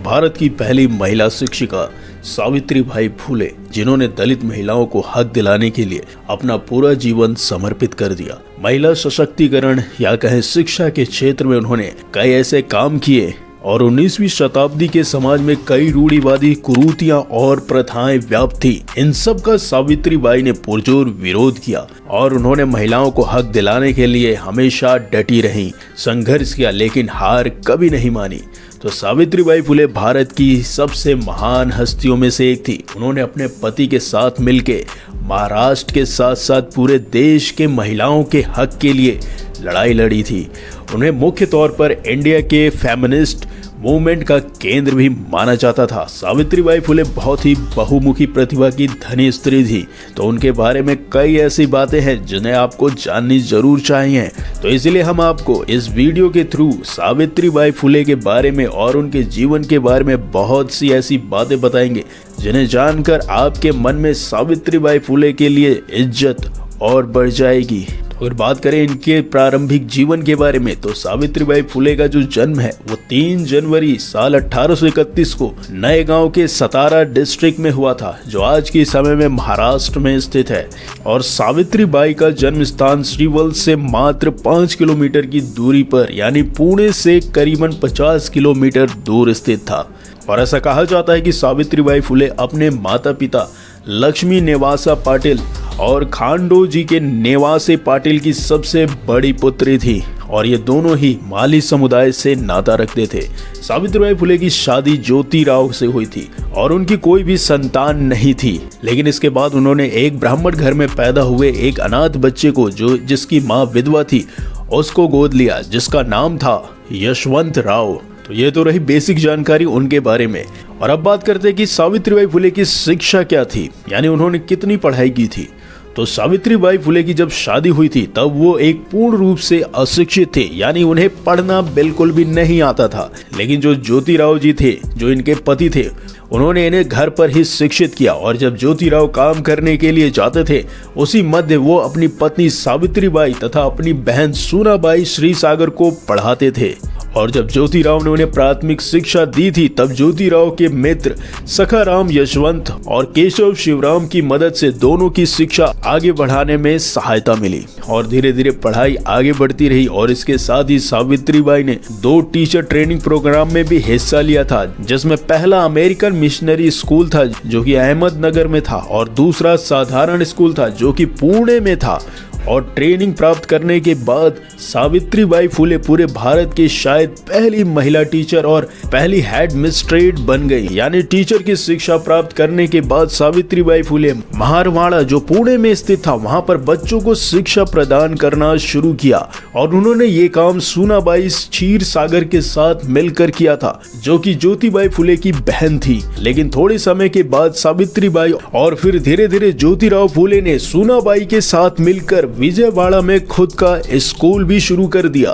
भारत की पहली महिला शिक्षिका सावित्रीबाई फुले, जिन्होंने दलित महिलाओं को हक दिलाने के लिए अपना पूरा जीवन समर्पित कर दिया। महिला सशक्तिकरण या कहें शिक्षा के क्षेत्र में उन्होंने कई ऐसे काम किए और 19वीं शताब्दी के समाज में कई रूढ़िवादी कुरीतियां और प्रथाएं व्याप्त थी। इन सब का सावित्रीबाई ने पुरजोर विरोध किया और उन्होंने महिलाओं को हक दिलाने के लिए हमेशा डटी रही, संघर्ष किया, लेकिन हार कभी नहीं मानी। तो सावित्रीबाई फुले भारत की सबसे महान हस्तियों में से एक थी। उन्होंने अपने पति के साथ मिलकर महाराष्ट्र के साथ साथ पूरे देश के महिलाओं के हक के लिए लड़ाई लड़ी थी। उन्हें मुख्य तौर पर इंडिया के फेमिनिस्ट मूवमेंट का केंद्र भी माना जाता था। सावित्रीबाई फुले बहुत ही बहुमुखी प्रतिभा की धनी स्त्री थी, तो उनके बारे में कई ऐसी बातें हैं जिन्हें आपको जाननी जरूर चाहिए। तो इसलिए हम आपको इस वीडियो के थ्रू सावित्रीबाई फुले के बारे में और उनके जीवन के बारे में बहुत सी ऐसी बातें बताएंगे जिन्हें जानकर आपके मन में सावित्रीबाई फुले के लिए इज्जत और बढ़ जाएगी। अगर बात करें इनके प्रारंभिक जीवन के बारे में, तो सावित्रीबाई फुले का जो जन्म है वो 3 जनवरी साल 1831 को नए गांव के सतारा डिस्ट्रिक्ट में हुआ था, जो आज के समय में महाराष्ट्र में स्थित है। और सावित्रीबाई का जन्म स्थान श्रीवल से मात्र 5 किलोमीटर की दूरी पर यानी पुणे से करीबन 50 किलोमीटर दूर स्थित था। और ऐसा कहा जाता है कि सावित्रीबाई फुले अपने माता पिता लक्ष्मी नेवासा पाटिल और खांडोजी के नेवासे पाटिल की सबसे बड़ी पुत्री थी और ये दोनों ही माली समुदाय से नाता रखते थे। सावित्रीबाई फुले की शादी ज्योतिराव से हुई थी और उनकी कोई भी संतान नहीं थी, लेकिन इसके बाद उन्होंने एक ब्राह्मण घर में पैदा हुए एक अनाथ बच्चे को, जिसकी माँ विधवा थी, उसको गोद लिया, जिसका नाम था यशवंत राव। तो ये तो रही बेसिक जानकारी उनके बारे में। और अब बात करते हैं कि सावित्रीबाई फुले की शिक्षा क्या थी, यानी उन्होंने कितनी पढ़ाई की थी। तो सावित्रीबाई फुले की जब शादी हुई थी तब वो एक पूर्ण रूप से अशिक्षित थे, यानी उन्हें पढ़ना बिल्कुल भी नहीं आता था। लेकिन जो ज्योतिराव जी थे, जो इनके पति थे, उन्होंने इन्हें घर पर ही शिक्षित किया। और जब ज्योतिराव काम करने के लिए जाते थे, उसी मध्य वो अपनी पत्नी सावित्रीबाई तथा अपनी बहन सूनाबाई श्रीसागर को पढ़ाते थे। और जब ज्योतिराव ने उन्हें प्राथमिक शिक्षा दी थी, तब ज्योतिराव के मित्र सखाराम यशवंत और केशव शिवराम की मदद से दोनों की शिक्षा आगे बढ़ाने में सहायता मिली। और धीरे धीरे पढ़ाई आगे बढ़ती रही और इसके साथ ही सावित्रीबाई ने 2 टीचर ट्रेनिंग प्रोग्राम में भी हिस्सा लिया था, जिसमें पहला अमेरिकन मिशनरी स्कूल था जो कि अहमदनगर में था और दूसरा साधारण स्कूल था जो कि पुणे में था। और ट्रेनिंग प्राप्त करने के बाद सावित्रीबाई फुले पूरे भारत की शायद पहली महिला टीचर और पहली हेड मिस्ट्रेट बन गई। यानी टीचर की शिक्षा प्राप्त करने के बाद सावित्रीबाई फुले महारवाड़ा, जो पुणे में स्थित था, वहां पर बच्चों को शिक्षा प्रदान करना शुरू किया। और उन्होंने ये काम सूनाबाई क्षीरसागर के साथ मिलकर किया था, जो कि ज्योतिबाई फुले की बहन थी। लेकिन थोड़े समय के बाद सावित्रीबाई और फिर धीरे धीरे ज्योतिराव फुले ने सूनाबाई के साथ मिलकर विजयवाड़ा में खुद का स्कूल भी शुरू कर दिया।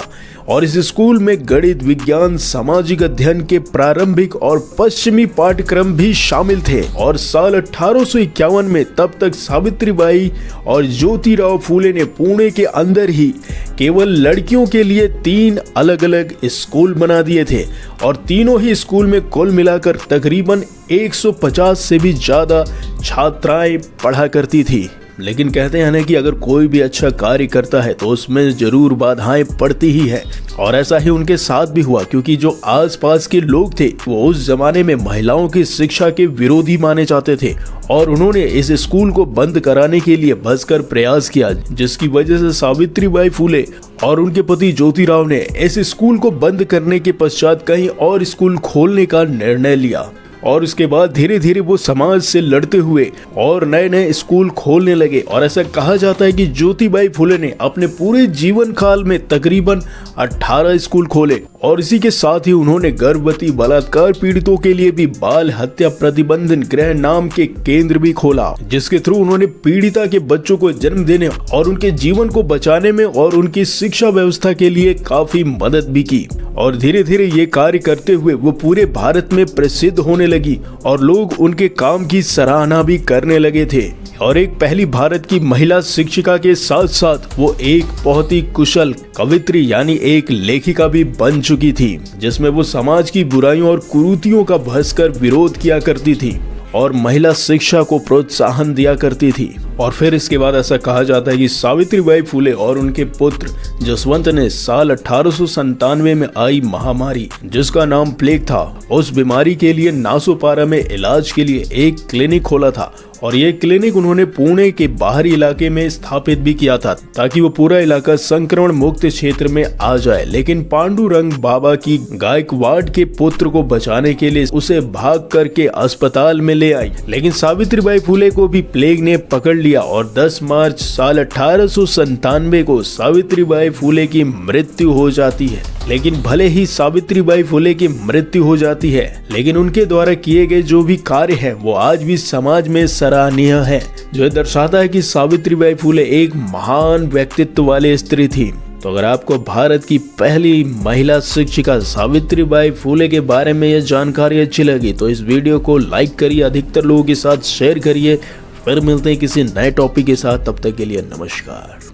और इस स्कूल में गणित, विज्ञान, सामाजिक अध्ययन के प्रारंभिक और पश्चिमी पाठ्यक्रम भी शामिल थे। और साल 1851 में तब तक सावित्रीबाई और ज्योतिराव फुले ने पुणे के अंदर ही केवल लड़कियों के लिए 3 अलग अलग स्कूल बना दिए थे। और तीनों ही स्कूल में कुल मिलाकर तकरीबन 150 से भी ज्यादा छात्राएं पढ़ा करती थी। लेकिन कहते हैं ना कि अगर कोई भी अच्छा कार्य करता है तो उसमें जरूर बाधाएं पड़ती ही है। और ऐसा ही उनके साथ भी हुआ, क्योंकि जो आसपास के लोग थे वो उस जमाने में महिलाओं की शिक्षा के विरोधी माने जाते थे और उन्होंने इस स्कूल को बंद कराने के लिए भसकर प्रयास किया, जिसकी वजह से सावित्रीबाई फुले और उनके पति ज्योतिराव ने इस स्कूल को बंद करने के पश्चात कहीं और स्कूल खोलने का निर्णय लिया। और उसके बाद धीरे धीरे वो समाज से लड़ते हुए और नए नए स्कूल खोलने लगे। और ऐसा कहा जाता है कि ज्योतिबाई फुले ने अपने पूरे जीवन काल में तकरीबन 18 स्कूल खोले। और इसी के साथ ही उन्होंने गर्भवती बलात्कार पीड़ितों के लिए भी बाल हत्या प्रतिबंधन गृह नाम के केंद्र भी खोला, जिसके थ्रू उन्होंने पीड़िता के बच्चों को जन्म देने और उनके जीवन को बचाने में और उनकी शिक्षा व्यवस्था के लिए काफी मदद भी की। और धीरे धीरे ये कार्य करते हुए वो पूरे भारत में प्रसिद्ध होने होने लगी और लोग उनके काम की सराहना भी करने लगे थे। और एक पहली भारत की महिला शिक्षिका के साथ साथ वो एक बहुत ही कुशल कवित्री यानी एक लेखिका भी बन चुकी थी, जिसमें वो समाज की बुराइयों और कुरीतियों का भंसकर विरोध किया करती थी और महिला शिक्षा को प्रोत्साहन दिया करती थी। और फिर इसके बाद ऐसा कहा जाता है कि सावित्रीबाई फुले और उनके पुत्र जसवंत ने साल 1897 में आई महामारी जिसका नाम प्लेग था, उस बीमारी के लिए नासोपारा में इलाज के लिए एक क्लिनिक खोला था। और ये क्लिनिक उन्होंने पुणे के बाहरी इलाके में स्थापित भी किया था ताकि वो पूरा इलाका संक्रमण मुक्त क्षेत्र में आ जाए। लेकिन पांडुरंग बाबा की गायकवाड़ के पुत्र को बचाने के लिए उसे भाग करके अस्पताल में ले आई, लेकिन सावित्रीबाई फुले को भी प्लेग ने पकड़ लिया और 10 मार्च साल 1897 को सावित्रीबाई फुले की मृत्यु हो जाती है। लेकिन भले ही सावित्रीबाई फुले की मृत्यु हो जाती है, लेकिन उनके द्वारा किए गए जो भी कार्य हैं वो आज भी समाज में सराहनीय है, जो दर्शाता है कि सावित्रीबाई फुले एक महान व्यक्तित्व वाली स्त्री थी। तो अगर आपको भारत की पहली महिला शिक्षिका सावित्रीबाई फुले के बारे में यह जानकारी अच्छी लगी तो इस वीडियो को लाइक करिए, अधिकतर लोगों के साथ शेयर करिए। फिर मिलते हैं किसी नए टॉपिक के साथ, तब तक के लिए नमस्कार।